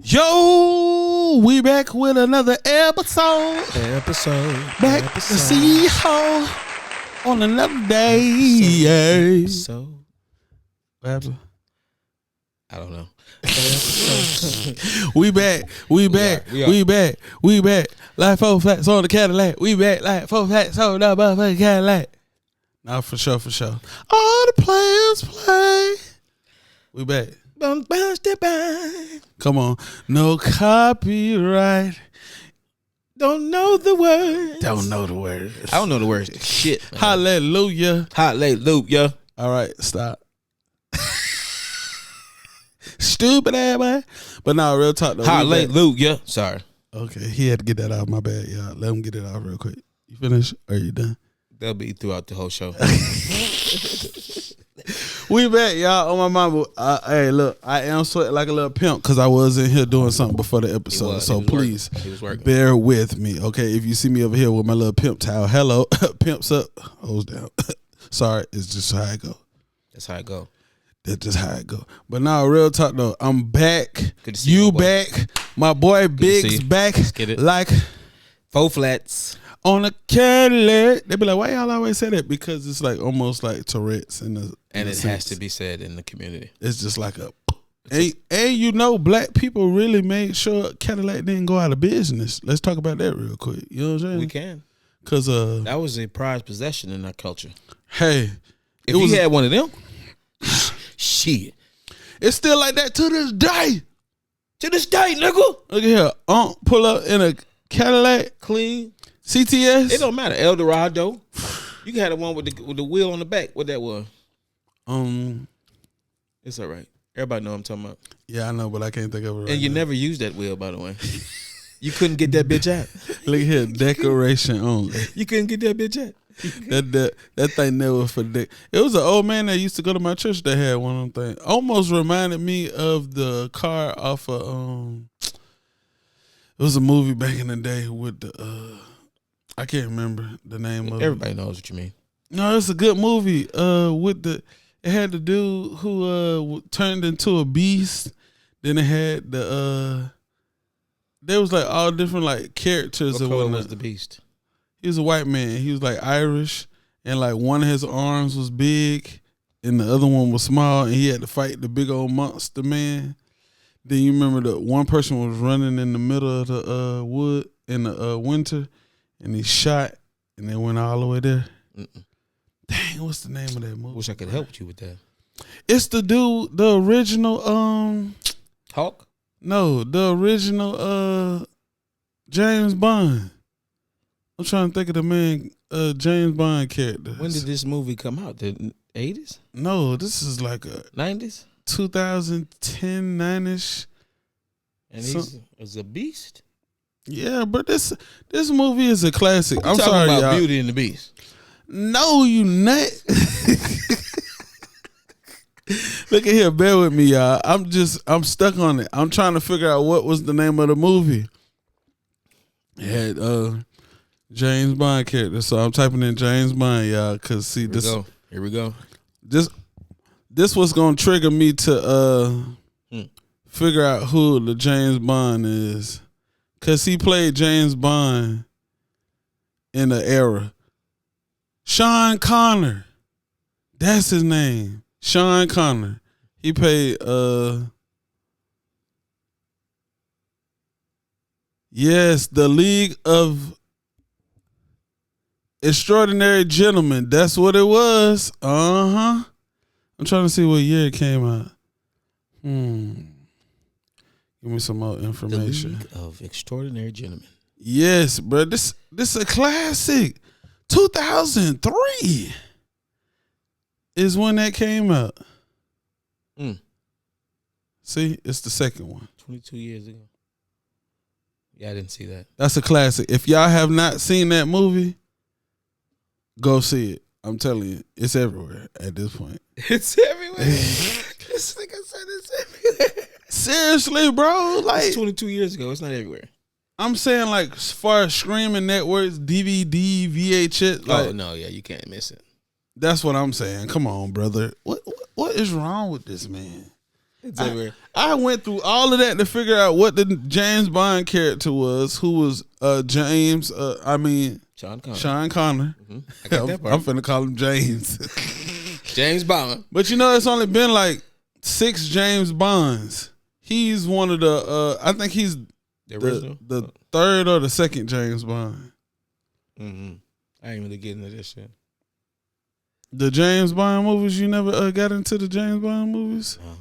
Yo, we back with another episode. Back to see you on another day. So, what happened? I don't know. We back. Like 4 flats on the Cadillac. We back like 4 flats on the motherfucking Cadillac. Nah, for sure. All the players play. We back. Come on. No copyright. Don't know the words. I don't know the words. Shit. Hallelujah. All right, stop. Stupid ass man. But now, real talk though. Hallelujah. Sorry. Okay, he had to get that out. My bad, y'all. Let him get it out real quick. You finished? Or are you done? They'll be throughout the whole show. We back, y'all. On my mama. Hey, look, I am sweating like a little pimp because I was in here doing something before the episode. So please bear with me, okay? If you see me over here with my little pimp towel, hello, pimps up, hose down. Sorry, it's just how I go. That's how it go. That's just how it go. But now, real talk though, I'm back. Good to see you you, back. My boy Biggz back. Let's get it. Like 4 flats. on a Cadillac. They be like, why y'all always say that? Because it's like almost like Tourette's and it has to be said in the community. It's just like a and you know, black people really made sure Cadillac didn't go out of business. Let's talk about that real quick. You know what I'm saying? We can. Cause that was a prized possession in our culture. Hey, if you had one of them, shit. It's still like that to this day. To this day, nigga. Look at here. Pull up in a Cadillac. Clean. CTS. It don't matter. Eldorado. You can have the one with the wheel on the back. What that was? It's all right. Everybody know what I'm talking about. Yeah, I know, but I can't think of it right And you now. never used that wheel, by the way. You couldn't get that bitch out. Look here, decoration only. You couldn't get that bitch out. That thing never for dick. It was an old man that used to go to my church that had one of them things. Almost reminded me of the car off of it was a movie back in the day with the I can't remember the name of it. Everybody knows what you mean. No, it's a good movie. It had the dude who turned into a beast. Then it had there was like all different like characters. What color was the beast? He was a white man. He was like Irish, and like one of his arms was big, and the other one was small, and he had to fight the big old monster man. Then you remember the one person was running in the middle of the wood in the winter, and he shot, and they went all the way there. Dang, what's the name of that movie? Wish I could help you with that. It's the dude, the original Hawk? No, the original James Bond. I'm trying to think of the man James Bond character. When did this movie come out? The 80s? No, this is like a 90s? 2010, 9ish. And he's a beast? Yeah, but this movie is a classic. I'm talking sorry, about y'all. Beauty and the Beast. No, you nut. Look at here, bear with me, y'all. I'm stuck on it. I'm trying to figure out what was the name of the movie. It had James Bond character, so I'm typing in James Bond, y'all. Cause see Here we go. This was gonna trigger me to figure out who the James Bond is, cause he played James Bond in the era. Sean Connery, that's his name. Sean Connery. He played yes, the League of Extraordinary Gentlemen. That's what it was. I'm trying to see what year it came out. Give me some more information. The League of Extraordinary Gentlemen. Yes, bro. This is a classic. 2003 is when that came out. See, it's the second one. 22 years ago. Yeah, I didn't see that. That's a classic. If y'all have not seen that movie, go see it. I'm telling you, it's everywhere at this point. It's everywhere. This nigga said it's everywhere. Seriously, bro. Like it's 22 years ago. It's not everywhere. I'm saying, like, as far as streaming networks, DVD, VHS. Like, no, yeah, you can't miss it. That's what I'm saying. Come on, brother. What is wrong with this man? It's everywhere. I went through all of that to figure out what the James Bond character was, who was James. Sean Connery. Sean Connery. Mm-hmm. I got that part. I'm finna call him James. James Bond. But you know, it's only been like 6 James Bonds. He's one of the. I think he's the original, the third or the second James Bond. Mm-hmm. I ain't really getting into this shit. The James Bond movies, you never got into the James Bond movies? No.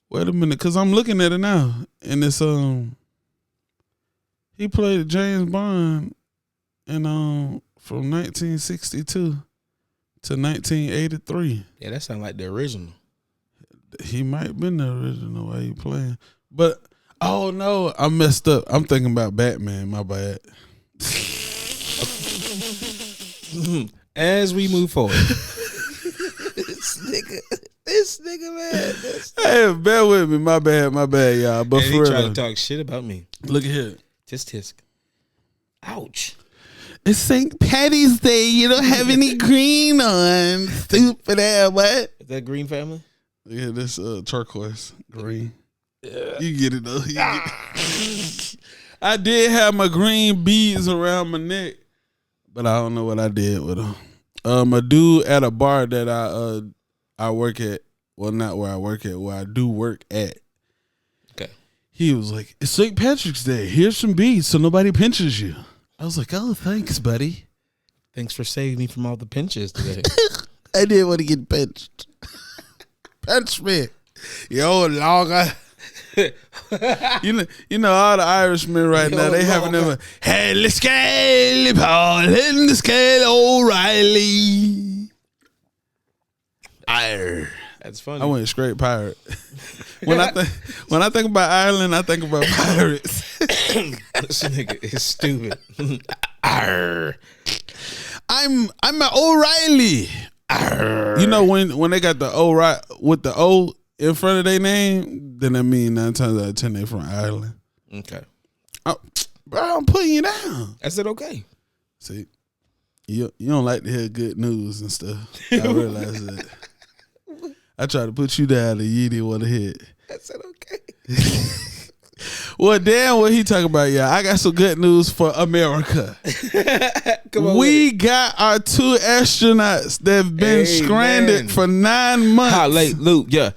Wait a minute, cause I'm looking at it now, and it's he played James Bond, and from 1962 to 1983. Yeah, that sounds like the original. He might have been the original way he playing, but oh no, I messed up. I'm thinking about Batman. My bad. As we move forward, this nigga, man. Hey, bear with me. My bad, y'all. But and for he real, tried to talk shit about me. Look at here. Tisk. Ouch. It's St. Patty's Day. You don't have any green on. Stupid ass, what? Is that Green Family? Yeah, this turquoise green. Yeah. You get it though. Get it. I did have my green beads around my neck, but I don't know what I did with them. A dude at a bar that I work at, well, not where I work at, where I do work at. Okay. He was like, "It's St. Patrick's Day. Here's some beads so nobody pinches you." I was like, "Oh, thanks, buddy. Thanks for saving me from all the pinches today." I didn't want to get pinched. Pinch me, yo, longer. you know all the Irishmen right now, they having them Halle Scale, Paul in the scale, O'Reilly. That's funny. I went straight pirate. when I think about Ireland, I think about pirates. This nigga is stupid. I'm an O'Reilly. You know when they got the O with the O in front of their name, then that mean 9 times out of 10 they from Ireland. Okay. Bro, I'm putting you down. I said okay. See, you don't like to hear good news and stuff. I realize that. I try to put you down and you didn't want to hear it. I said okay. Well, damn what he talking about, y'all. I got some good news for America. Come on, we got our 2 astronauts that have been stranded for 9 months. Hallelujah.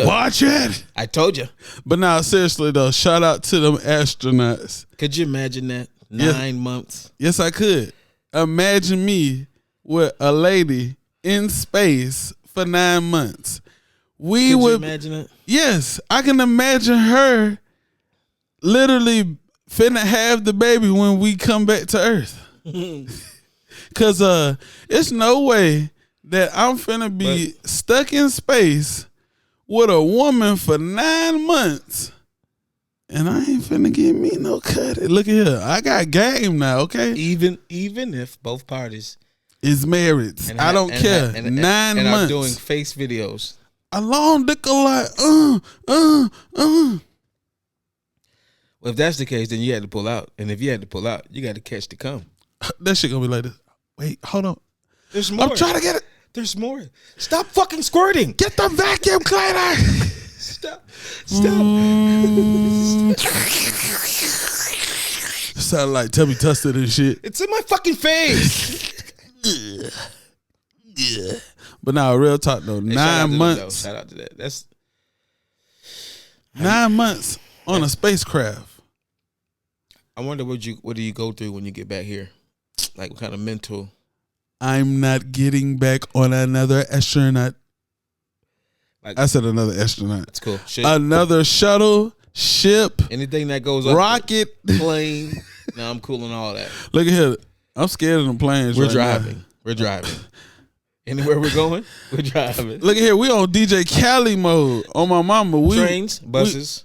Watch it. I told you. But now, seriously though, shout out to them astronauts. Could you imagine that? 9 months. Yes, I could. Imagine me with a lady in space for 9 months. Could you imagine it? Yes, I can imagine her literally finna have the baby when we come back to Earth. Cause it's no way that I'm finna be stuck in space with a woman for 9 months and I ain't finna get me no cut. Look at here, I got game now. Okay, even if both parties is married, I don't care. 9 months and are doing face videos. A long dick like Well, if that's the case, then you had to pull out. And if you had to pull out, you got to catch the cum. That shit gonna be like this. Wait, hold on. There's more. I'm trying to get it. There's more. Stop fucking squirting. Get the vacuum cleaner. Stop. Sound like Tubby Tusted and shit. It's in my fucking face. Yeah. But now, real talk though, 9 months. Shout out to that. That's 9 months on a spacecraft. I wonder what do you go through when you get back here? Like what kind of mental? I'm not getting back on another astronaut. Like, I said another astronaut. That's cool. Shit. Another shuttle, ship, anything that goes up, rocket, plane. No, I'm cool on all that. Look at here. I'm scared of them planes. We're driving. Anywhere we're going, we're driving. Look at here. We on DJ Khaled mode on my mama. Trains, buses,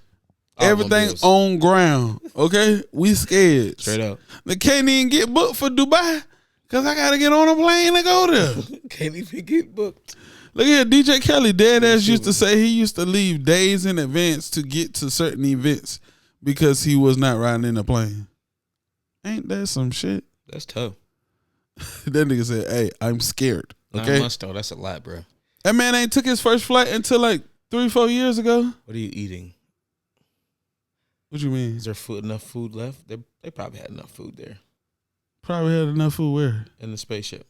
everything on ground. Okay, we scared. Straight up. They can't even get booked for Dubai because I gotta get on a plane to go there. Can't even get booked. Look here, DJ Khaled, dead ass used to say he used to leave days in advance to get to certain events because he was not riding in a plane. Ain't that some shit? That's tough. That nigga said, "Hey, I'm scared." Okay, 9 months though, that's a lot, bro. That man ain't took his first flight until like 3-4 years ago. What are you eating? What you mean? Is there enough food left? They probably had enough food there. Probably had enough food where? In the spaceship.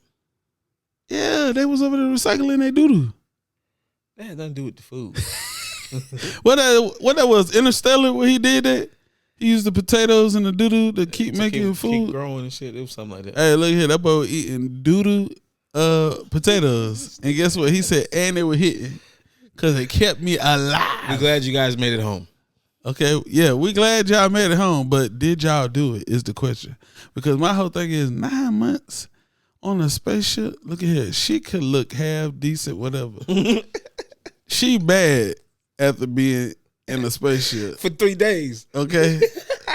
Yeah, they was over there recycling their doo-doo. That had nothing to do with the food. What that was, Interstellar, where he did that? He used the potatoes and the doo-doo to keep making food. Keep growing and shit. It was something like that. Hey, look here. That boy was eating doo-doo potatoes. And guess what? He said, and they were hitting. Because it kept me alive. We're glad you guys made it home. Okay, yeah, we glad y'all made it home, but did y'all do it is the question. Because my whole thing is 9 months on a spaceship. Look at here. She could look half decent, whatever. She bad after being in a spaceship. For 3 days. Okay?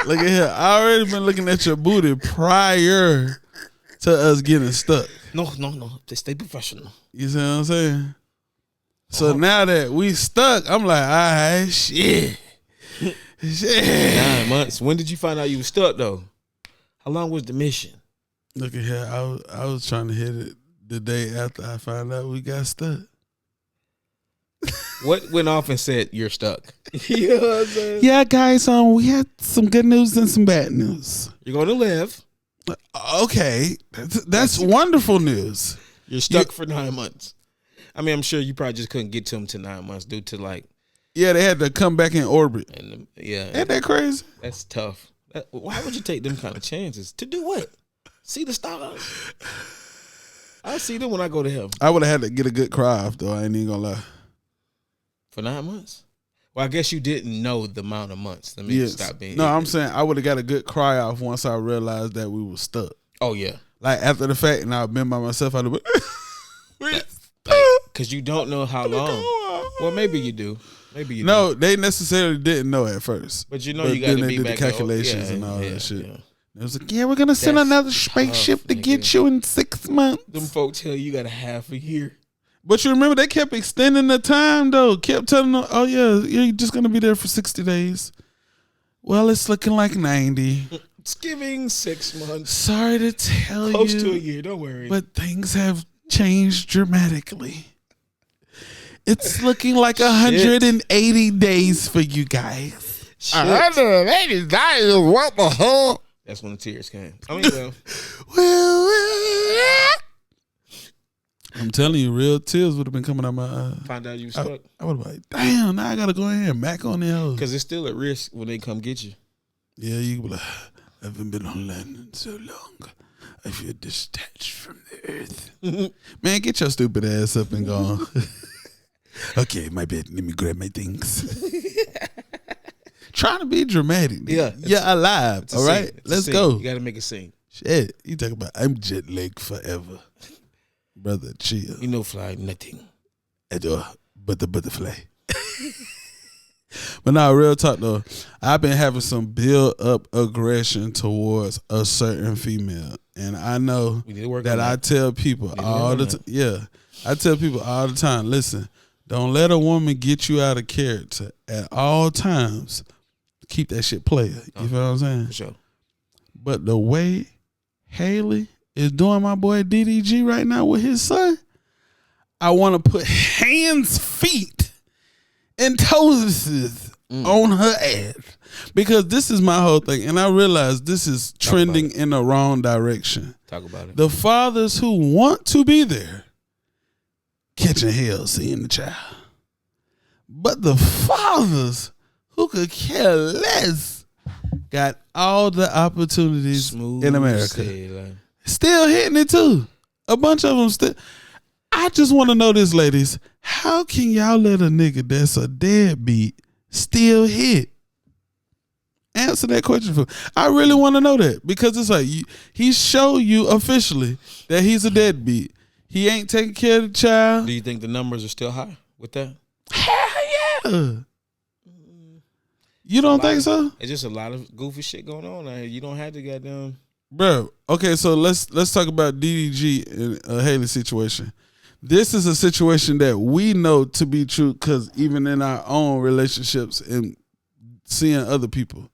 Look at here. I already been looking at your booty prior to us getting stuck. No. Just stay professional. You see what I'm saying? So now that we stuck, I'm like, all right, shit. 9 months. When did you find out you were stuck though? How long was the mission? Look at here. I was trying to hit it the day after I found out we got stuck. What went off and said you're stuck? You know what I'm saying? Yeah, guys, we had some good news and some bad news. You're going to live. Okay. That's wonderful news. You're stuck for 9 months. I mean, I'm sure you probably just couldn't get to them to 9 months due to like. Yeah, they had to come back in orbit. And yeah. Ain't that crazy? That's tough. Why would you take them kind of chances? To do what? See the stars? I see them when I go to heaven. I would have had to get a good cry off, though. I ain't even going to lie. For 9 months? Well, I guess you didn't know the amount of months. Let me stop being. No, I'm saying I would have got a good cry off once I realized that we were stuck. Oh, yeah. Like, after the fact, and I've been by myself, I'd have been. Because you don't know how long. Well, maybe you do. Maybe you No, do. they necessarily didn't know at first. But you know you got to be did back the calculations and all that shit. Yeah. It was like, yeah, we're going to send another spaceship to get you in 6 months. Them folks tell you got a half a year. But you remember they kept extending the time, though. Kept telling them, oh, yeah, you're just going to be there for 60 days. Well, it's looking like 90. It's giving 6 months. Sorry to tell Close you. to a year, don't worry. But things have changed dramatically. It's looking like 180 days for you guys. 180 days? What the hell? That's when the tears came. I mean, well. I'm telling you, real tears would have been coming out my eyes. Find out you stuck. I would have been like, damn, now I got to go in here and mac on the house. Because it's still at risk when they come get you. Yeah, you be like, I haven't been on land in so long. I feel detached from the earth. Man, get your stupid ass up and go. Okay, my bad. Let me grab my things. Trying to be dramatic. Yeah. You're alive. All right? Let's go. You got to make a scene. Shit. You talk about, I'm jet lagged forever. Brother, chill. You know, fly nothing. At all but the butterfly. But now, real talk though, I've been having some build up aggression towards a certain female, and I know that I tell people all the time. Yeah, I tell people all the time. Listen, don't let a woman get you out of character at all times. Keep that shit player. You feel what I'm saying? For sure. But the way Halle is doing my boy DDG right now with his son, I want to put hands, feet, and toes on her ass. Because this is my whole thing. And I realize this is trending in the wrong direction. Talk about it. The fathers who want to be there, catching hell seeing the child. But the fathers who could care less got all the opportunities in America. Still hitting it too. A bunch of them still. I just want to know this, ladies. How can y'all let a nigga that's a deadbeat still hit? Answer that question for me. I really want to know that because it's like he showed you officially that he's a deadbeat. He ain't taking care of the child. Do you think the numbers are still high with that? Hell yeah. You don't think so? It's just a lot of goofy shit going on out here. You don't have to goddamn. Bro, okay, so let's talk about DDG and a Halle situation. This is a situation that we know to be true because even in our own relationships and seeing other people,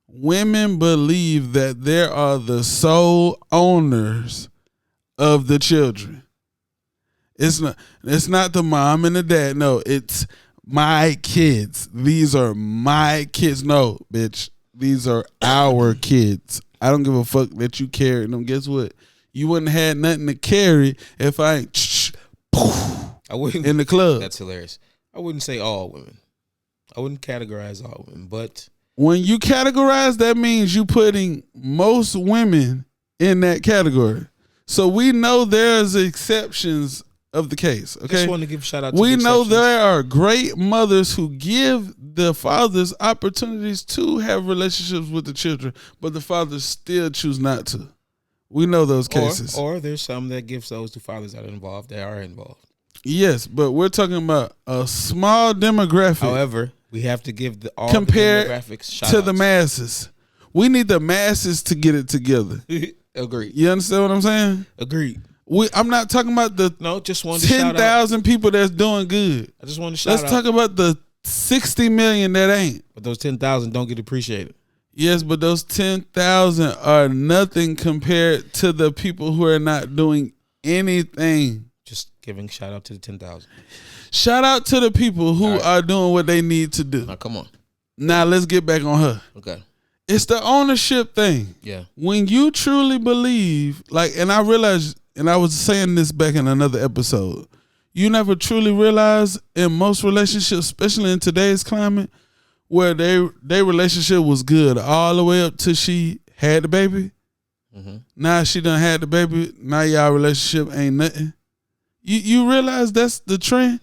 women believe that there are the sole owners of the children. It's not the mom and the dad. No, it's my kids. These are my kids. No, bitch. These are our kids. I don't give a fuck that you carried them. Guess what? You wouldn't have had nothing to carry if I ain't I wouldn't in the club. That's hilarious. I wouldn't say all women. I wouldn't categorize all women, but when you categorize, that means you putting most women in that category. So we know there's exceptions of the case. Okay, just want to give a shout out to we the know exceptions. there are great mothers who give the fathers opportunities to have relationships with the children, but the fathers still choose not to. We know those cases. Or there's some that give those to fathers that are involved. Yes, but we're talking about a small demographic. However, we have to give all compared the demographics shout to outs. the masses. We need the masses to get it together. Agreed. You understand what I'm saying? Agreed. I'm not talking about the Just wanted to shout out. 10,000 people that's doing good. I just want to shout Let's out. talk about the 60 million that ain't. But those 10,000 don't get appreciated. Yes, but those 10,000 are nothing compared to the people who are not doing anything. Just giving shout out to the 10,000. Shout out to the people who are doing what they need to do. Now, come on. Now, let's get back on her. Okay. It's the ownership thing. Yeah. When you truly believe, and I realized, and I was saying this back in another episode, you never truly realize in most relationships, especially in today's climate, where their relationship was good all the way up till she had the baby. Mm-hmm. Now she done had the baby. Now y'all relationship ain't nothing. You realize that's the trend?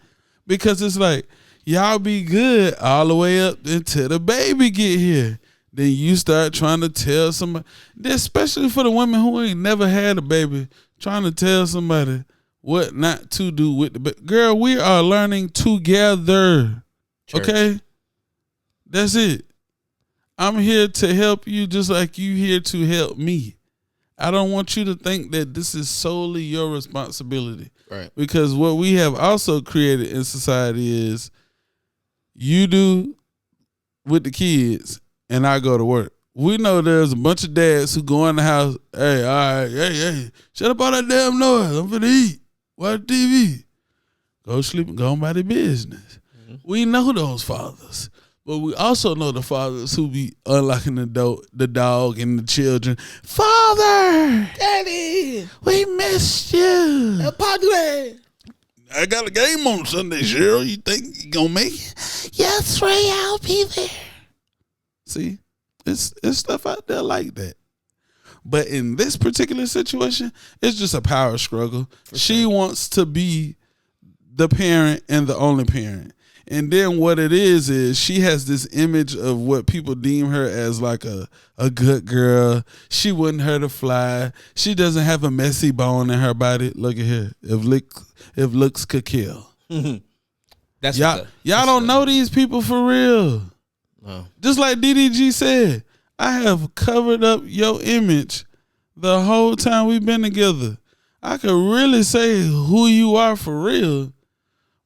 Because it's like, y'all be good all the way up until the baby get here. Then you start trying to tell somebody, especially for the women who ain't never had a baby, trying to tell somebody what not to do with the baby. Girl, we are learning together. Church. Okay? That's it. I'm here to help you just like you here to help me. I don't want you to think that this is solely your responsibility. Right. Because what we have also created in society is you do with the kids and I go to work. We know there's a bunch of dads who go in the house, hey, all right, hey, shut up all that damn noise. I'm finna eat. Watch TV. Go sleep and go on by their business. Mm-hmm. We know those fathers. But we also know the fathers who be unlocking the dog and the children. Father! Daddy! We missed you. Padre! I got a game on Sunday, Cheryl. You think you gonna make it? Yes, Ray, I'll be there. See? It's stuff out there like that. But in this particular situation, it's just a power struggle. She wants to be the parent and the only parent. And then what it is she has this image of what people deem her as like a good girl. She wouldn't hurt a fly. She doesn't have a messy bone in her body. Look at here. If looks could kill. That's y'all don't know these people for real. No. Just like DDG said, I have covered up your image the whole time we've been together. I could really say who you are for real,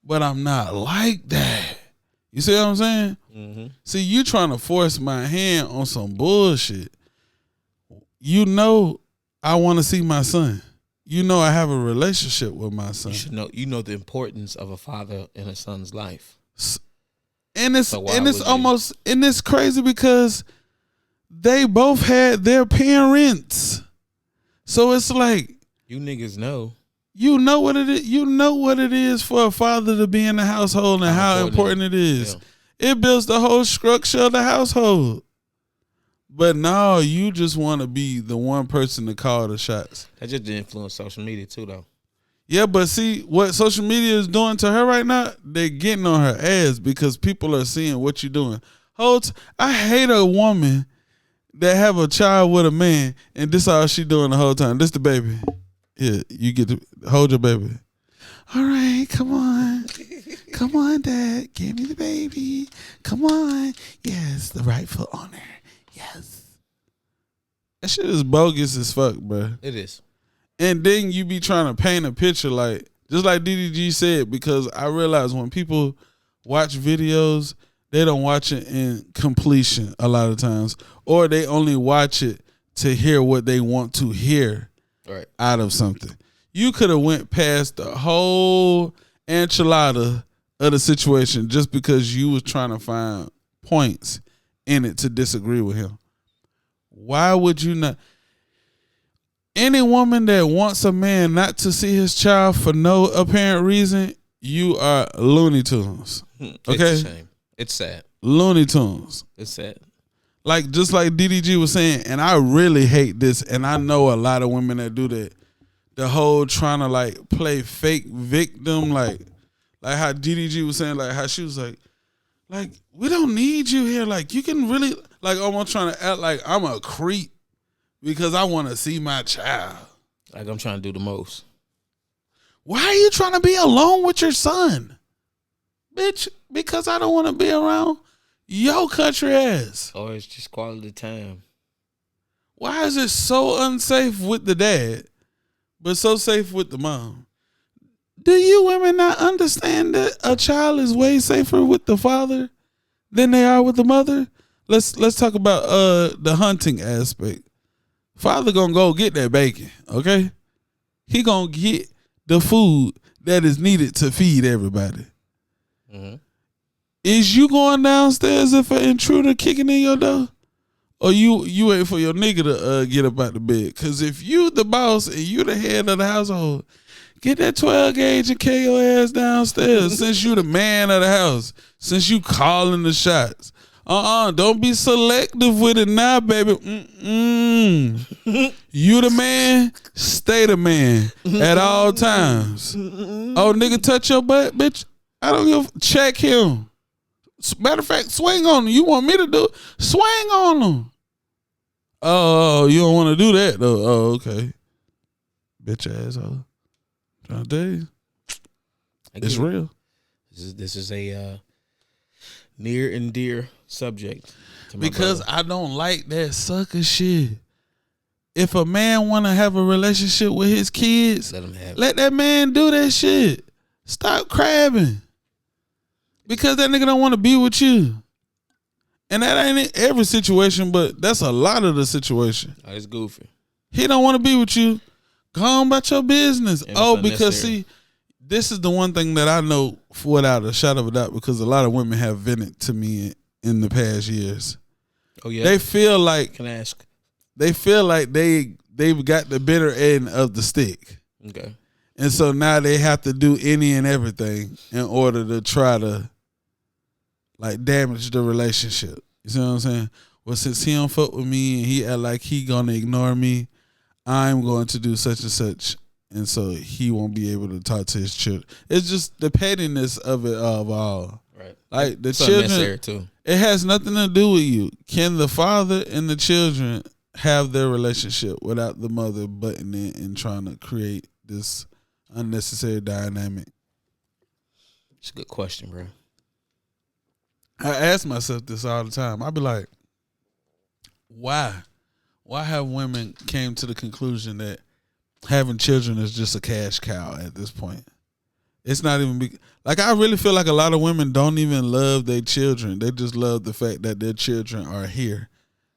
but I'm not like that. You see what I'm saying? Mm-hmm. See, you trying to force my hand on some bullshit. You know I want to see my son. You know I have a relationship with my son. You know the importance of a father in a son's life. And it's crazy because they both had their parents. So it's like, you niggas know. You know what it is. You know what it is for a father to be in the household and how important it is. Yeah. It builds the whole structure of the household. But no, you just want to be the one person to call the shots. That just influence social media too, though. Yeah, but see what social media is doing to her right now? They're getting on her ass because people are seeing what you're doing. I hate a woman that have a child with a man and this all she doing the whole time. This the baby. Yeah, you get to hold your baby. All right, come on. Come on, Dad. Give me the baby. Come on. Yes, the rightful owner. Yes. That shit is bogus as fuck, bro. It is. And then you be trying to paint a picture like, just like DDG said, because I realize when people watch videos, they don't watch it in completion a lot of times. Or they only watch it to hear what they want to hear. Right. Out of something. You could have went past the whole enchilada of the situation just because you was trying to find points in it to disagree with him. Why would you not? Any woman that wants a man not to see his child for no apparent reason, you are Looney Tunes. Okay? It's a shame. It's sad. Looney Tunes. It's sad. Like, just like DDG was saying, and I really hate this, and I know a lot of women that do that. The whole trying to, like, play fake victim, like how DDG was saying, like, how she was like, we don't need you here. Like, you can really, like, almost trying to act like I'm a creep because I want to see my child. Like I'm trying to do the most. Why are you trying to be alone with your son? Bitch, because I don't want to be around your country ass. Or it's just quality time. Why is it so unsafe with the dad, but so safe with the mom? Do you women not understand that a child is way safer with the father than they are with the mother? Let's talk about the hunting aspect. Father gonna go get that bacon, okay? He gonna get the food that is needed to feed everybody. Mm-hmm. Is you going downstairs if an intruder kicking in your door? Or you wait for your nigga to get up out the bed? Because if you the boss and you the head of the household, get that 12 gauge and carry your ass downstairs since you the man of the house, since you calling the shots. Don't be selective with it now, baby. You the man, stay the man at all times. Oh, nigga touch your butt, bitch? I don't give check him. Matter of fact, swing on him. You want me to do it? Swing on him. Oh, you don't want to do that though. Oh, okay. Bitch asshole. Trying to tell you. It's real. This is a near and dear subject to my because brother. I don't like that sucker shit. If a man want to have a relationship with his kids, let him have let that man do that shit. Stop crabbing. Because that nigga don't want to be with you. And that ain't every situation, but that's a lot of the situation. Oh, it's goofy. He don't want to be with you. Go on about your business. And because see, this is the one thing that I know without a shadow of a doubt, because a lot of women have vented to me in the past years. Oh yeah. They feel like Can I ask? They feel like they've got the bitter end of the stick. Okay. And so now they have to do any and everything in order to try to like damage the relationship. You see what I'm saying? Well, since he don't fuck with me and he act like he gonna ignore me, I'm going to do such and such. And so he won't be able to talk to his children. It's just the pettiness of it all. Right. Like the it's children, too. It has nothing to do with you. Can the father and the children have their relationship without the mother butting in and trying to create this unnecessary dynamic? It's a good question, bro. I ask myself this all the time. I be like, why? Why have women came to the conclusion that having children is just a cash cow at this point? It's not even like I really feel like a lot of women don't even love their children. They just love the fact that their children are here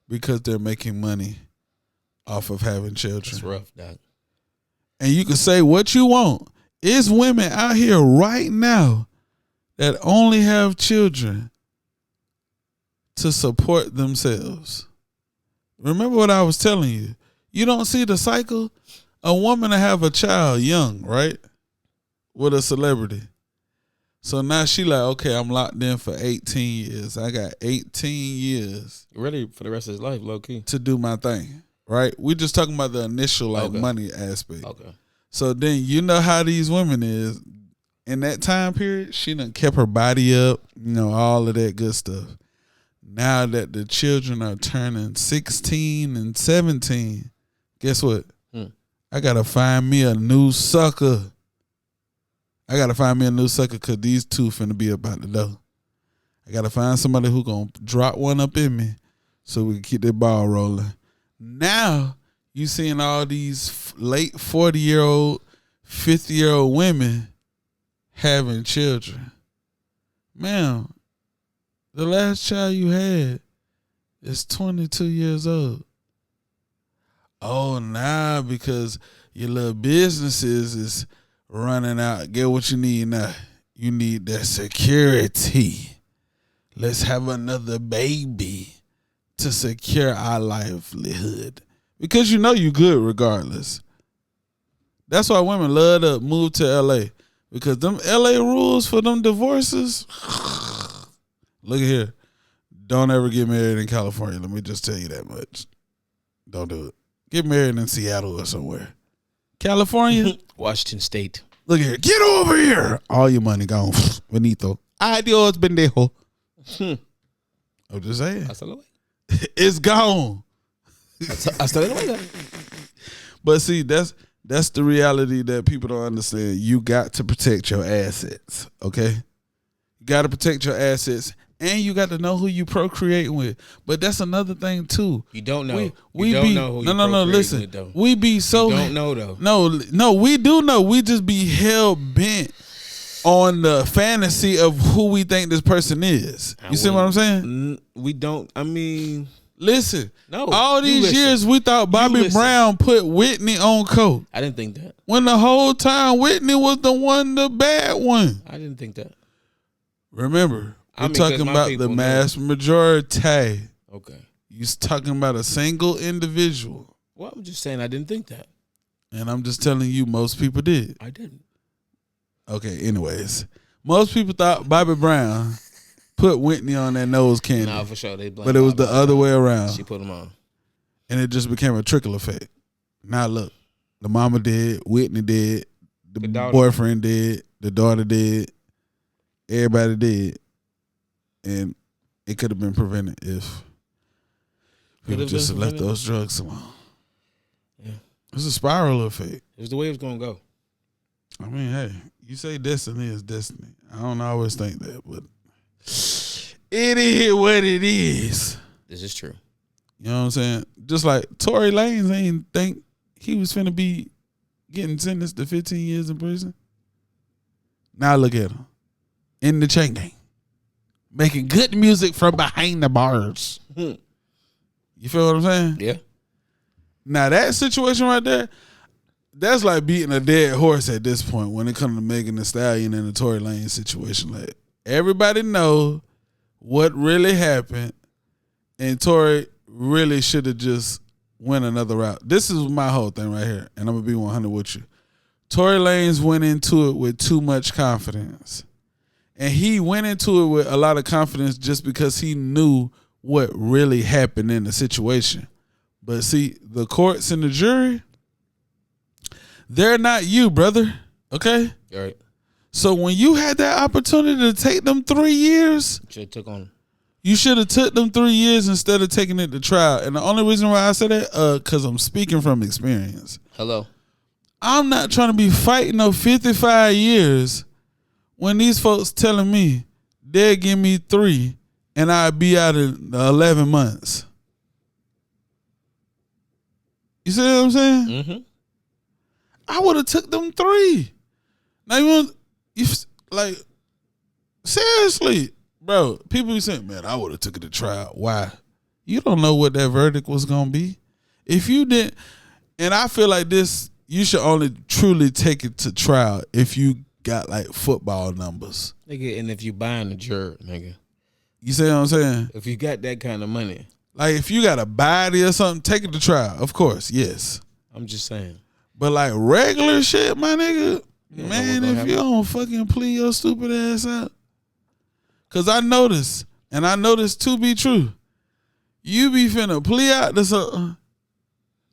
because they're making money off of having children. It's rough, Doc. And you can say what you want. It's women out here right now that only have children to support themselves. Remember what I was telling you. You don't see the cycle? A woman to have a child young, right? With a celebrity. So now she like, okay, I'm locked in for 18 years. I got 18 years. Ready for the rest of his life, low key. To do my thing, right? We just talking about the initial money aspect. Okay. So then you know how these women is. In that time period, she done kept her body up, all of that good stuff. Now that the children are turning 16 and 17, guess what? I got to find me a new sucker. Because these two finna be up out the door. I got to find somebody who going to drop one up in me so we can keep that ball rolling. Now, you seeing all these late 40-year-old, 50-year-old women having children. Ma'am, the last child you had is 22 years old. Oh, nah, because your little businesses is running out. Get what you need now. You need that security. Let's have another baby to secure our livelihood. Because you know you good regardless. That's why women love to move to L.A. Because them L.A. rules for them divorces, look at here. Don't ever get married in California. Let me just tell you that much. Don't do it. Get married in Seattle or somewhere. California? Washington State. Look here. Get over here. All your money gone. Benito. Adios, pendejo. I'm just saying. Hasta luego. It's gone. Hasta luego. But see, that's the reality that people don't understand. You got to protect your assets, okay? You got to protect your assets, and you got to know who you procreating with. But that's another thing too. You don't know. We don't be, know who no. Listen, with, though. We be so. You don't know though. No, we do know. We just be hell bent on the fantasy of who we think this person is. You see what I'm saying? We don't. I mean, listen. No. All these years we thought Bobby Brown put Whitney on coke. I didn't think that. When the whole time Whitney was the bad one. I didn't think that. Remember, we're talking about the mass majority. Okay. You're talking about a single individual. Well, I'm just saying I didn't think that. And I'm just telling you most people did. I didn't. Okay, anyways. Most people thought Bobby Brown put Whitney on that nose candy. Nah, for sure. They blame but it was the other way around. She put him on. And it just became a trickle effect. Now look, the mama did, Whitney did, the boyfriend did, the daughter did, everybody did. And it could have been prevented if people just left those drugs alone. Yeah. It's a spiral effect. It was the way it was going to go. I mean, hey, you say destiny is destiny. I don't always think that, but it is what it is. This is true. You know what I'm saying? Just like Tory Lanez ain't think he was finna be getting sentenced to 15 years in prison. Now look at him. In the chain gang. Making good music from behind the bars. You feel what I'm saying? Yeah. Now that situation right there, that's like beating a dead horse at this point when it comes to Megan Thee Stallion and the Tory Lanez situation. Like everybody know what really happened, and Tory really should have just went another route. This is my whole thing right here, and I'm gonna be 100 with you. Tory Lanez went into it with too much confidence, and he went into it with a lot of confidence just because he knew what really happened in the situation. But see, the courts and the jury, they're not you, brother. Okay? All right. So when you had that opportunity to take them 3 years, you should have took them 3 years instead of taking it to trial. And the only reason why I say that, because I'm speaking from experience. Hello. I'm not trying to be fighting no 55 years when these folks telling me they'll give me 3 and I'll be out in 11 months. You see what I'm saying? Mm-hmm. I would have took them 3. Now you like seriously, bro. People be saying, "Man, I would have took it to trial." Why? You don't know what that verdict was gonna be. If you didn't, and I feel like this, you should only truly take it to trial if you got like football numbers, nigga. And if you buying a juror, nigga, you see what I'm saying? If you got that kind of money, like if you got a body or something, take it to trial. Of course, yes. I'm just saying. But like regular shit, my nigga, man, if you don't fucking plea your stupid ass out. Cause I noticed, and I know this to be true, you be finna plea out to something,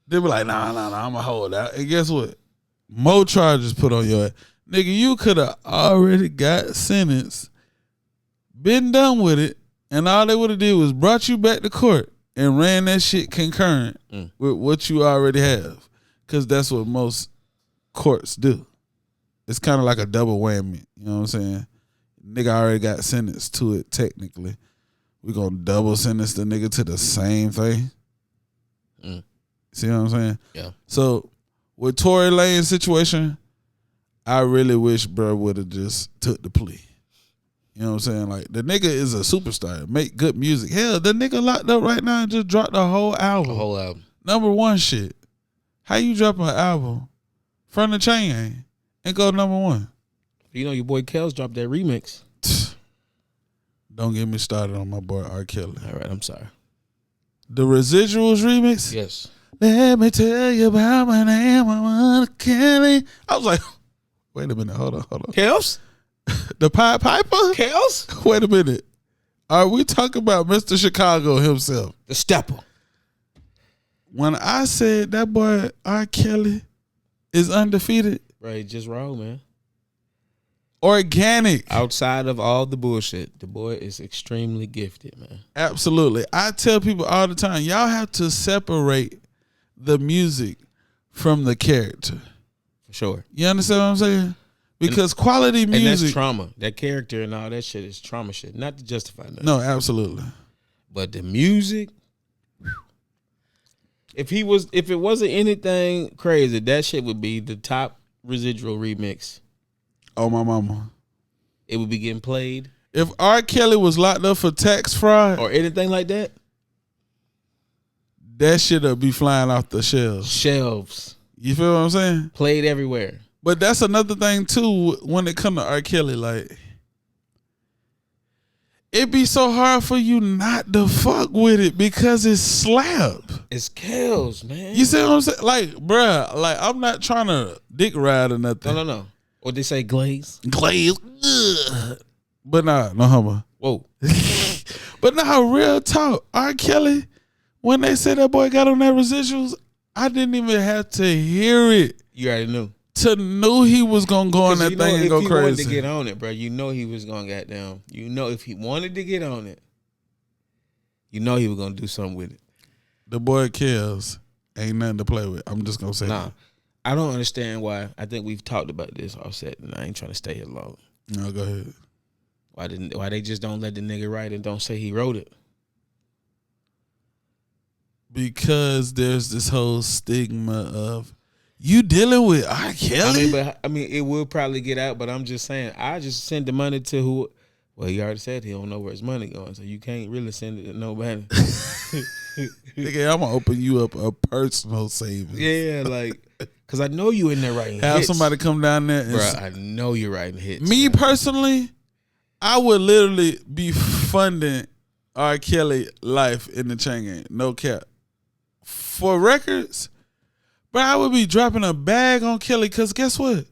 they be like, nah, I'ma hold out. And guess what? More charges put on your ass. Nigga, you could have already got sentenced, been done with it, and all they would have did was brought you back to court and ran that shit concurrent with what you already have. Because that's what most courts do. It's kind of like a double whammy. You know what I'm saying? Nigga already got sentenced to it technically. We gonna double sentence the nigga to the same thing. See what I'm saying? Yeah. So with Tory Lanez situation, I really wish bro would have just took the plea. You know what I'm saying? Like the nigga is a superstar, make good music. Hell, the nigga locked up right now and just dropped a whole album. A whole album. #1 shit. How you drop an album from the chain and go #1? You know your boy Kels dropped that remix. Don't get me started on my boy R. Kelly. All right, I'm sorry. The Residuals remix? Yes. Let me tell you about my name, R. Kelly. I was like, wait a minute, hold on. Kels? The Pied Piper? Kels? Wait a minute. Are we talking about Mr. Chicago himself? The Stepper. When I said that boy R. Kelly is undefeated, Right, just raw, man. organic. Outside of all the bullshit, the boy is extremely gifted, man. Absolutely. I tell people all the time, y'all have to separate the music from the character. For sure. You understand what I'm saying? Because quality music. And that's trauma. That character and all that shit is trauma shit. Not to justify that. No, absolutely. But the music, if it wasn't anything crazy, that shit would be the top residual remix. Oh, my mama. It would be getting played. If R. Kelly was locked up for tax fraud or anything like that, that shit would be flying off the shelves. Shelves. You feel what I'm saying? Played everywhere. But that's another thing too when it comes to R. Kelly. Like, it be so hard for you not to fuck with it because it's slap. It's kills, man. You see what I'm saying? Like, bruh, like I'm not trying to dick ride or nothing. No. What they say, glaze? Glaze. Ugh. But nah, no homo. Whoa. But nah, real talk. R. Kelly, when they said that boy got on that residuals, I didn't even have to hear it. You already knew. To know he was gonna go on that thing and go crazy. If he wanted to get on it, bro, you know he was gonna get down. You know if he wanted to get on it, you know he was gonna do something with it. The boy Kells ain't nothing to play with. I'm just gonna say that. I don't understand why. I think we've talked about this offset, and I ain't trying to stay here long. No, go ahead. Why they just don't let the nigga write and don't say he wrote it? Because there's this whole stigma of you dealing with R. Kelly. I mean, it will probably get out, but I'm just saying, I just send the money to who. Well, he already said he don't know where his money going, so you can't really send it to nobody. Nigga, I'm gonna open you up a personal savings. Yeah, like, cause I know you in there writing have hits. Somebody come down there and Bruh, I know you're writing hits. Me personally, I would literally be funding R. Kelly life in the chain gang. No cap. For records, but I would be dropping a bag on Kelly because guess what?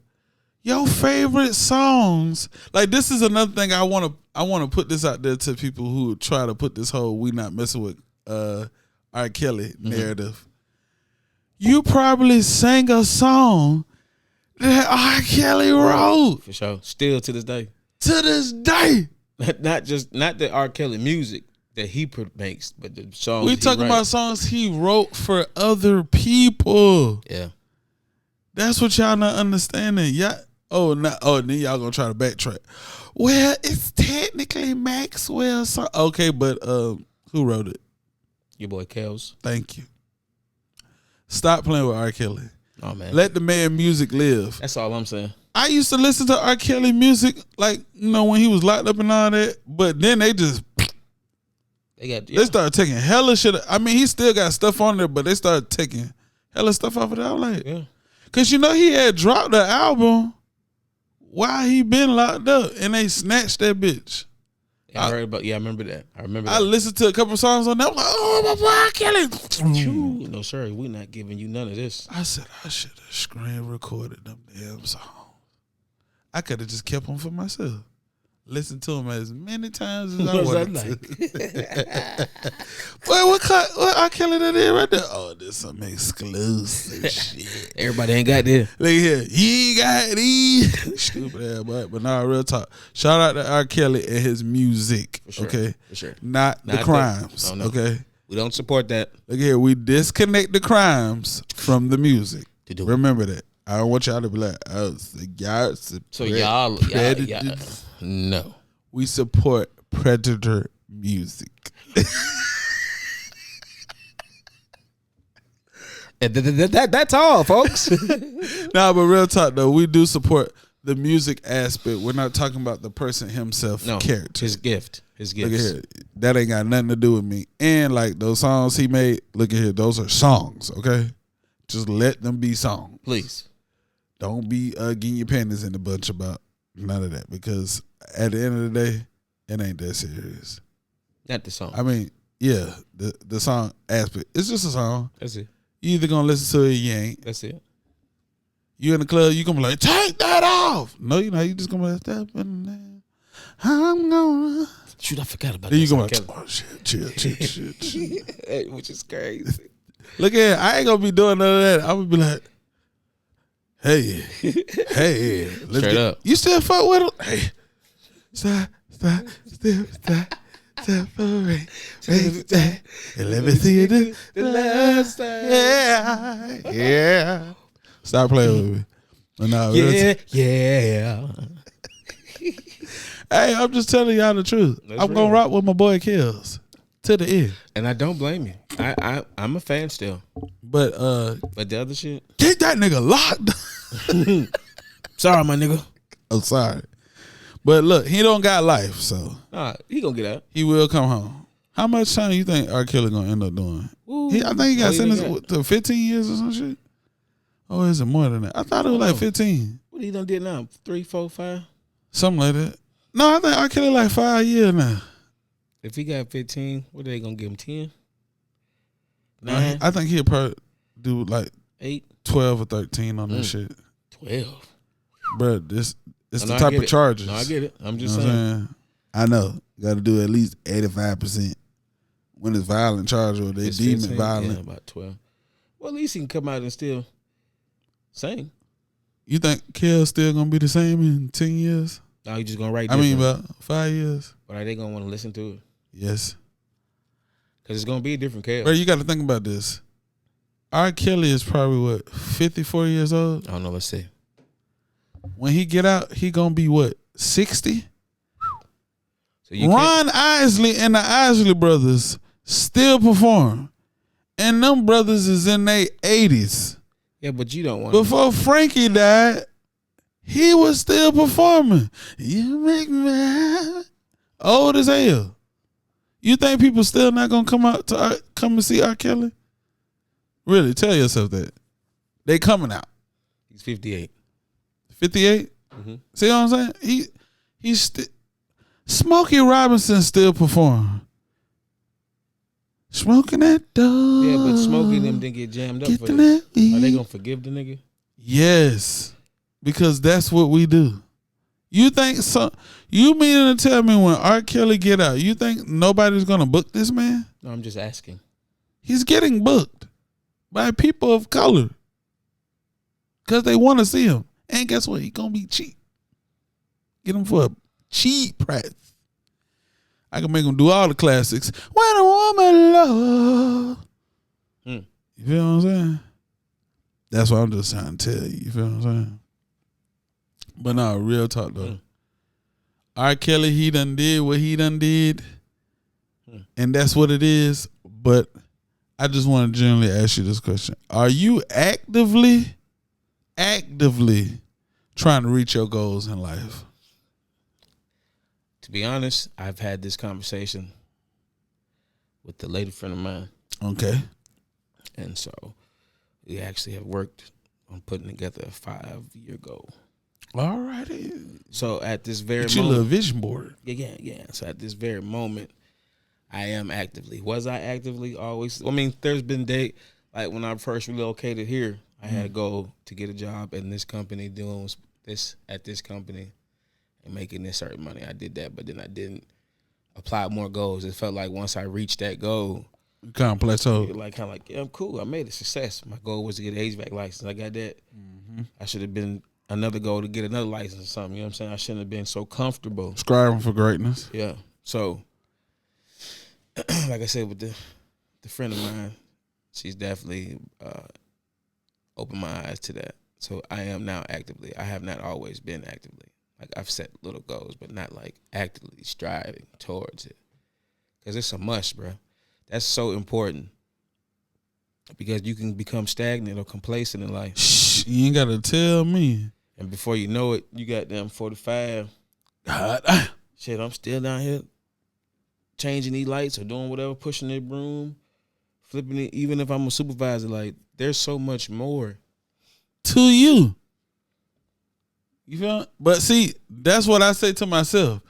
Your favorite songs. Like, this is another thing I want to put this out there to people who try to put this whole we not messing with R. Kelly narrative. You probably sang a song that R. Kelly wrote. For sure. Still to this day. To this day. Not the R. Kelly music that he makes, but the songs We talking about songs he wrote for other people. Yeah. That's what y'all not understanding. Then y'all gonna try to backtrack. Well, it's technically Maxwell's song. Okay, but who wrote it? Your boy Kels. Thank you. Stop playing with R. Kelly. Oh man. Let the man music live. That's all I'm saying. I used to listen to R. Kelly music, like, when he was locked up and all that, but then they just they started taking hella shit. I mean, he still got stuff on there, but they started taking hella stuff off of that. I'm like, yeah. Cause he had dropped the album while he been locked up, and they snatched that bitch. Yeah, I remember that. I listened to a couple songs on that. I'm like, oh my boy, Kelly. No, sir, we not giving you none of this. I said I should have screen recorded them damn songs. I could have just kept them for myself. Listen to them as many times as I wanted to. Boy, what R. Kelly that is right there? Oh, this some exclusive shit. Everybody ain't got this. Look here. You got these. Stupid ass boy. But nah, real talk. Shout out to R. Kelly and his music. For sure, okay? For sure. Not the crimes. No. Okay? We don't support that. Look here. We disconnect the crimes from the music. Remember that. I don't want y'all to be like, y'all, no. We support predator music. That's all, folks. Nah, but real talk though, we do support the music aspect. We're not talking about the person himself, character. His gift. His gifts. Look at here. That ain't got nothing to do with me. And like those songs he made, look at here, those are songs, okay? Just let them be songs. Please. Don't be getting your panties in a bunch about none of that, because at the end of the day, it ain't that serious. Not the song. I mean, yeah, the song aspect. It's just a song. That's it. You either gonna listen to it or you ain't. That's it. You in the club, you gonna be like, take that off. No, you know, you just gonna be like, step in there. I'm gonna. Shoot, I forgot about Then that. you gonna song, be like, oh shit, chill. which is crazy. Look at it, I ain't gonna be doing none of that. I'm gonna be like, hey, let's Straight up. You still fuck with him? Hey, stop, separate, and let me see you do the last time. Yeah. Stop playing with me. But nah, Yeah. Hey, I'm just telling y'all the truth. That's I'm gonna real. rock with my boy Kills to the end. And I don't blame you. I'm a fan still. But the other shit. get that nigga locked. Sorry, my nigga. I'm sorry. But look, he don't got life, so Nah, he gonna get out. he will come home. How much time you think R. Kelly gonna end up doing? I think he got sentenced to 15 years or some shit. Oh, is it more than that? I thought it was like 15. What he done did now? 3, 4, 5? Something like that. No, I think R. Kelly like 5 years now. If he got 15, what are they gonna give him? 10? No, 9? I think he'll probably do like 8? 12 or 13 on that shit. 12. Bro, it's No, the I type get of it. charges. No, I get it. I'm just You know what I'm saying. saying? I know. Got to do at least 85% when it's violent charge or they It's deem it 15? violent. Yeah, about 12. Well, at least he can come out and still sing. You think Kel's still gonna be the same in 10 years? No, he just gonna write. I mean, different. about 5 years. But are they gonna want to listen to it? Yes. Because it's gonna be a different Kale. Bro, you got to think about this. R. Kelly is probably what, 54 years old. I don't know. Let's see. When he get out, he gonna be what, 60? So you Ron Isley and the Isley brothers still perform, and them brothers is in their 80s. Yeah, but you don't want. Before Frankie died, he was still performing. You make me old as hell. You think people still not gonna come out to come and see R. Kelly? Really, tell yourself that. They coming out. He's 58. 58? Mm-hmm. See what I'm saying? He's still. Smokey Robinson still perform. Smoking that dope. Yeah, but Smokey and them didn't get jammed up for Getting this. that weed. Are they gonna forgive the nigga? Yes, because that's what we do. You think so? You meaning to tell me when R. Kelly get out, you think nobody's gonna book this man? No, I'm just asking. He's getting booked by people of color because they want to see him. And guess what? He gonna be cheap. Get him for a cheap price. I can make him do all the classics. When a woman love. You feel what I'm saying? That's what I'm just trying to tell you. You feel what I'm saying? But no, real talk though. R. Kelly, he done did what he done did. And that's what it is. But I just want to generally ask you this question. Are you actively trying to reach your goals in life? To be honest, I've had this conversation with the lady friend of mine. Okay. And so we actually have worked on putting together a 5-year goal. All righty. So at this very Get you a moment, little vision board. Yeah. So at this very moment, I am actively. Was I actively always? I mean, there's been like when I first relocated here, I had a goal to get a job in this company, doing this at this company, and making this certain money. I did that, but then I didn't apply more goals. It felt like once I reached that goal, Kind of plateau. yeah, I'm cool. I made a success. My goal was to get an HVAC license. I got that. I should have been another goal to get another license or something. You know what I'm saying? I shouldn't have been so comfortable. Striving for greatness. Yeah. So, like I said, with the friend of mine, she's definitely opened my eyes to that. So I am now actively. I have not always been actively. Like I've set little goals, but not like actively striving towards it. Because it's a must, bro. That's so important. Because you can become stagnant or complacent in life. Shh, you ain't got to tell me. And before you know it, you got them 45. God. Shit, I'm still down here changing these lights or doing whatever, pushing the broom, flipping it. Even if I'm a supervisor, like, there's so much more to you. You feel me? But see, that's what I say to myself.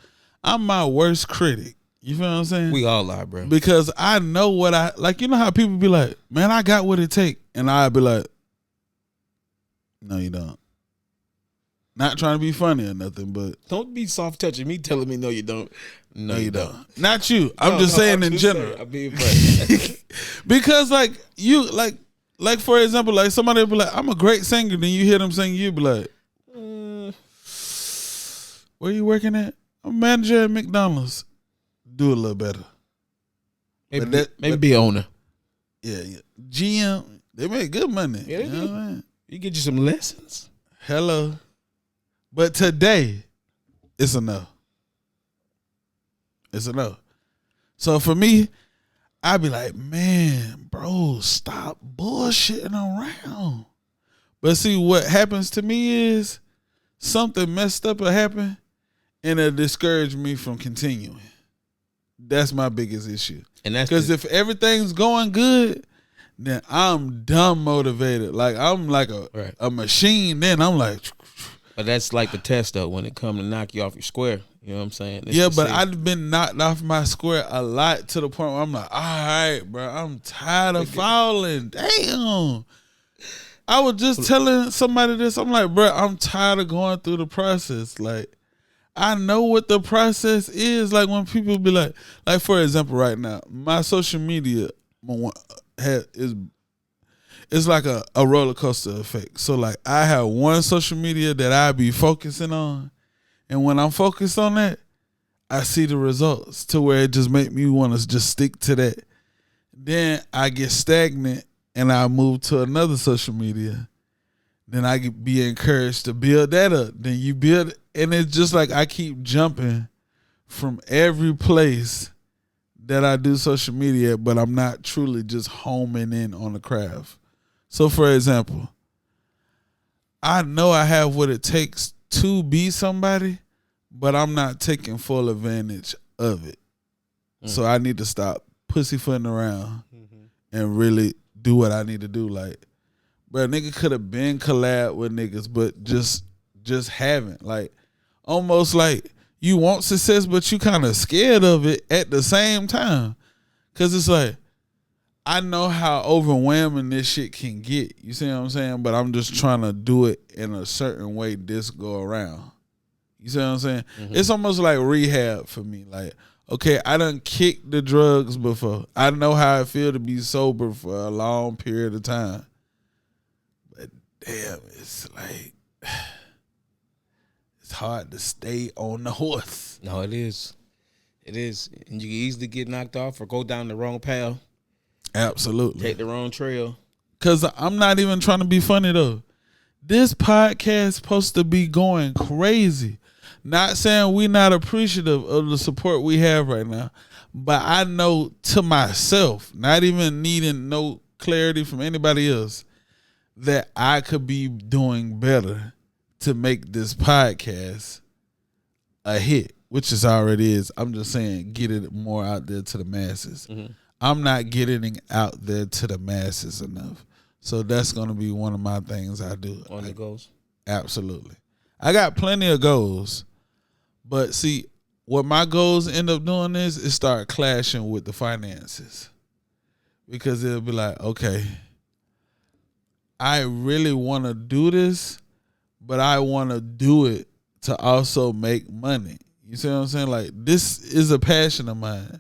I'm my worst critic. You feel what I'm saying? We all are, bro. Because I know what I like. You know how people be like, man, I got what it take. And I'd be like, no, you don't. Not trying to be funny or nothing, but Don't be soft touching me, telling me no, you don't. No, you don't. Not you. I'm just saying in general. I'm being funny. Because like you, like for example, like somebody will be like, I'm a great singer. Then you hear them sing, you be like, where you working at? I'm a manager at McDonald's. Do a little better. Maybe be an owner. Yeah. GM, they make good money. Yeah, they you know do. what I mean? You get you some lessons. Hello. But today, it's enough. It's enough. So for me, I'd be like, man, bro, stop bullshitting around. But see, what happens to me is something messed up will happen and it'll discourage me from continuing. That's my biggest issue. And that's because if everything's going good, then I'm dumb motivated. Like I'm like a machine. Then I'm like, but that's like the test though. When it comes to knock you off your square, you know what I'm saying? Yeah, but I've been knocked off my square a lot to the point where I'm like, all right, bro, I'm tired of falling. Damn. I was just telling somebody this. I'm like, bro, I'm tired of going through the process. Like, I know what the process is. Like when people be like for example, right now, my social media it's like a roller coaster effect. So like I have one social media that I be focusing on, and when I'm focused on that, I see the results to where it just make me want to just stick to that. Then I get stagnant and I move to another social media. Then I get be encouraged to build that up. Then you build, and it's just like I keep jumping from every place that I do social media, but I'm not truly just homing in on the craft. So for example, I know I have what it takes to be somebody, but I'm not taking full advantage of it. So I need to stop pussyfooting around and really do what I need to do. Like, bro, nigga could have been collab with niggas, but just haven't. Like, almost like you want success, but you kind of scared of it at the same time. Cause it's like, I know how overwhelming this shit can get. You see what I'm saying? But I'm just trying to do it in a certain way this go around. You see what I'm saying? It's almost like rehab for me. Like, okay, I done kicked the drugs before. I know how it feel to be sober for a long period of time. But damn, it's like, it's hard to stay on the horse. No, it is. It is. And you can easily get knocked off or go down the wrong path. Absolutely. Take the wrong trail. Because I'm not even trying to be funny, though. This podcast supposed to be going crazy. Not saying we not appreciative of the support we have right now, but I know to myself, not even needing no clarity from anybody else, that I could be doing better to make this podcast a hit, which it already is. I'm just saying, get it more out there to the masses. I'm not getting it out there to the masses enough. So that's going to be one of my things I do. On the goals? Absolutely. I got plenty of goals. But see, what my goals end up doing is start clashing with the finances. Because it'll be like, okay, I really want to do this, but I want to do it to also make money. You see what I'm saying? Like, this is a passion of mine.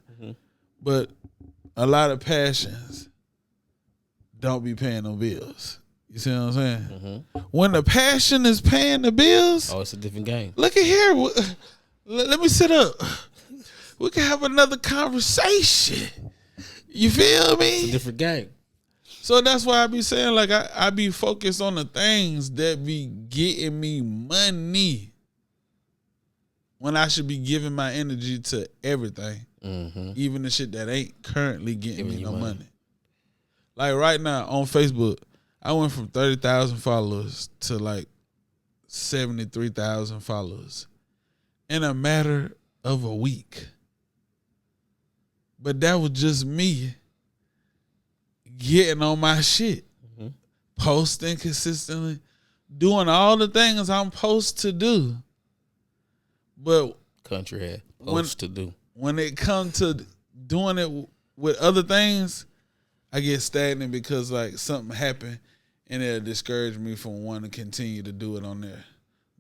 But a lot of passions don't be paying no bills. You see what I'm saying? When the passion is paying the bills, oh, it's a different game. Look at here. Let me sit up. We can have another conversation. You feel me? It's a different game. So that's why I be saying, like, I be focused on the things that be getting me money when I should be giving my energy to everything. Even the shit that ain't currently getting me no money. Like right now on Facebook, I went from 30,000 followers to like 73,000 followers in a matter of a week. But that was just me getting on my shit. posting consistently, doing all the things I'm supposed to do. But country head supposed to do. When it comes to doing it with other things, I get stagnant because like something happened and it'll discourage me from wanting to continue to do it on there.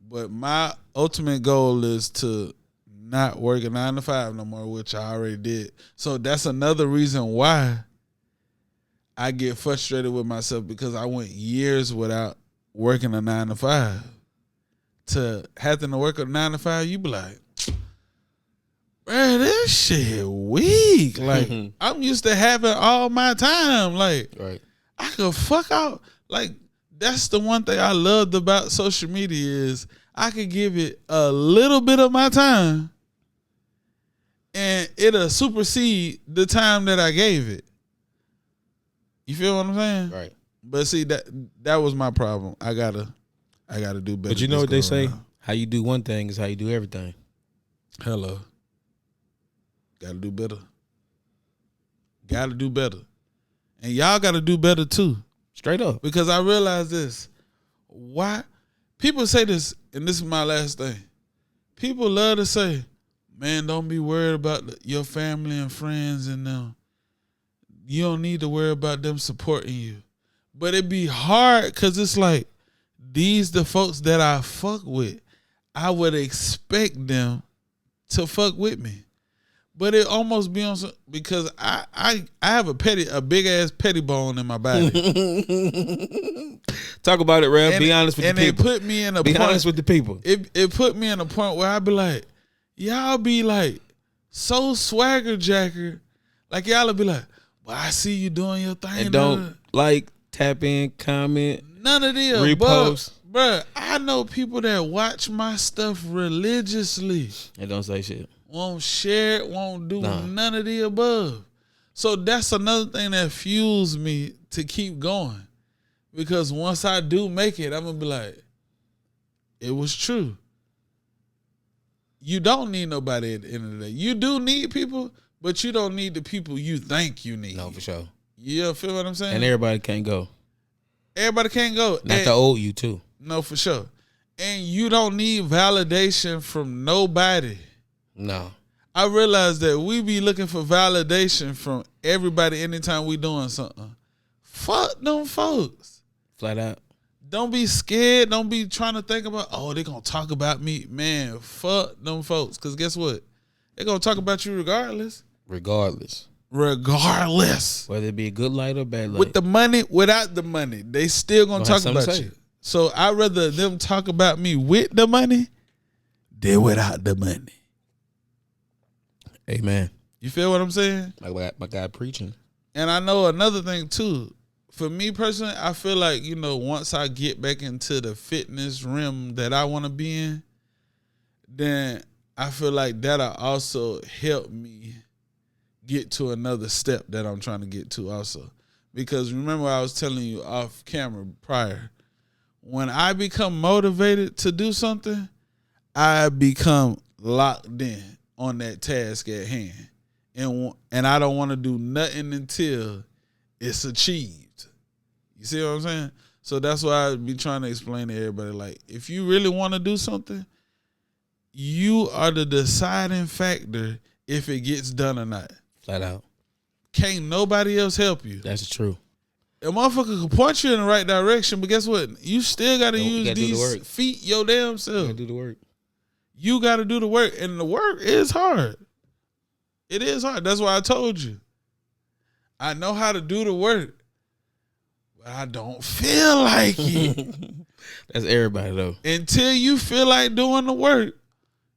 But my ultimate goal is to not work a 9 to 5 no more, which I already did. So that's another reason why I get frustrated with myself, because I went years without working a 9 to 5. To having to work a 9 to 5, you be like, man, this shit weak. Like, I'm used to having all my time. Like, right. I could fuck out. Like, that's the one thing I loved about social media is I could give it a little bit of my time and it'll supersede the time that I gave it. You feel what I'm saying? Right. But see, that was my problem. I gotta do better. But you know what they say? How you do one thing is how you do everything. Hello. Gotta do better. Gotta do better. And y'all gotta do better too. Straight up. Because I realize this. Why? People say this, and this is my last thing. People love to say, man, don't be worried about your family and friends and them. You don't need to worry about them supporting you. But it be hard because it's like, these the folks that I fuck with. I would expect them to fuck with me. But it almost be on some, because I have a big ass petty bone in my body. Talk about it, Rev. Be honest with the people. And it put me in a be point. Be honest with the people. It put me in a point where I be like, y'all be like so swagger jacker. Like y'all be like, well, I see you doing your thing. And don't like, tap in, comment. None of this. Repost. Bruh, I know people that watch my stuff religiously. And don't say shit. Won't share it, won't do none of the above. So that's another thing that fuels me to keep going. Because once I do make it, I'm going to be like, it was true. You don't need nobody at the end of the day. You do need people, but you don't need the people you think you need. No, for sure. You feel what I'm saying? And everybody can't go. Everybody can't go. Not the old you too. No, for sure. And you don't need validation from nobody. No. I realize that we be looking for validation from everybody anytime we doing something. Fuck them folks. Flat out. Don't be scared. Don't be trying to think about, oh, they going to talk about me. Man, fuck them folks. Because guess what? They going to talk about you regardless. Regardless. Whether it be a good light or bad light. With the money, without the money, they still going to talk about you. So I'd rather them talk about me with the money than without the money. Amen. You feel what I'm saying? My guy preaching. And I know another thing too. For me personally, I feel like, once I get back into the fitness realm that I want to be in, then I feel like that'll also help me get to another step that I'm trying to get to also. Because remember I was telling you off camera prior, when I become motivated to do something, I become locked in on that task at hand. And I don't want to do nothing until it's achieved. You see what I'm saying? So that's why I be trying to explain to everybody, like, if you really want to do something, you are the deciding factor if it gets done or not. Flat out. Can't nobody else help you. That's true. A motherfucker can point you in the right direction, but guess what? You still got to use these feet your damn self. You got to do the work. You got to do the work, and the work is hard. It is hard. That's why I told you. I know how to do the work, but I don't feel like it. That's everybody, though. Until you feel like doing the work,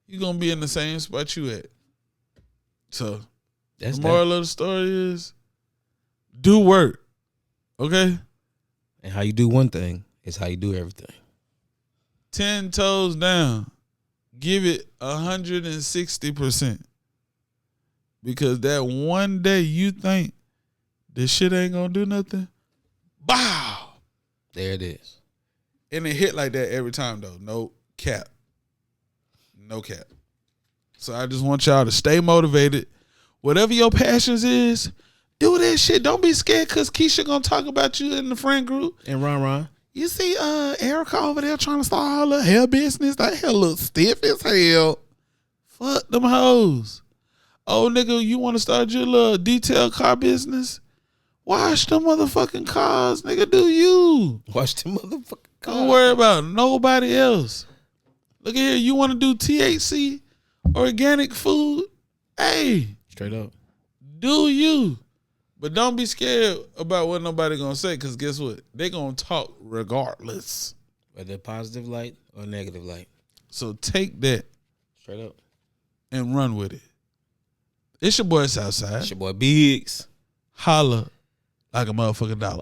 you're going to be in the same spot you at. So, the moral of the story is, do work. Okay? And how you do one thing is how you do everything. 10 toes down. Give it 160%. Because that one day you think this shit ain't gonna do nothing, bow. There it is. And it hit like that every time though. No cap. No cap. So I just want y'all to stay motivated. Whatever your passions is, Do that shit. Don't be scared because Keisha gonna talk about you in the friend group. And Ron. You see Erica over there trying to start all her hair business. That hair look stiff as hell. Fuck them hoes. Oh, nigga, you want to start your little detail car business? Wash the motherfucking cars, nigga. Do you? Wash the motherfucking cars. Don't worry about nobody else. Look at here. You want to do THC, organic food? Hey. Straight up. Do you? But don't be scared about what nobody gonna say, because guess what? They gonna talk regardless. Whether positive light or negative light. So take that. Straight up. And run with it. It's your boy Southside. It's your boy Biggz. Holla like a motherfucking dollar.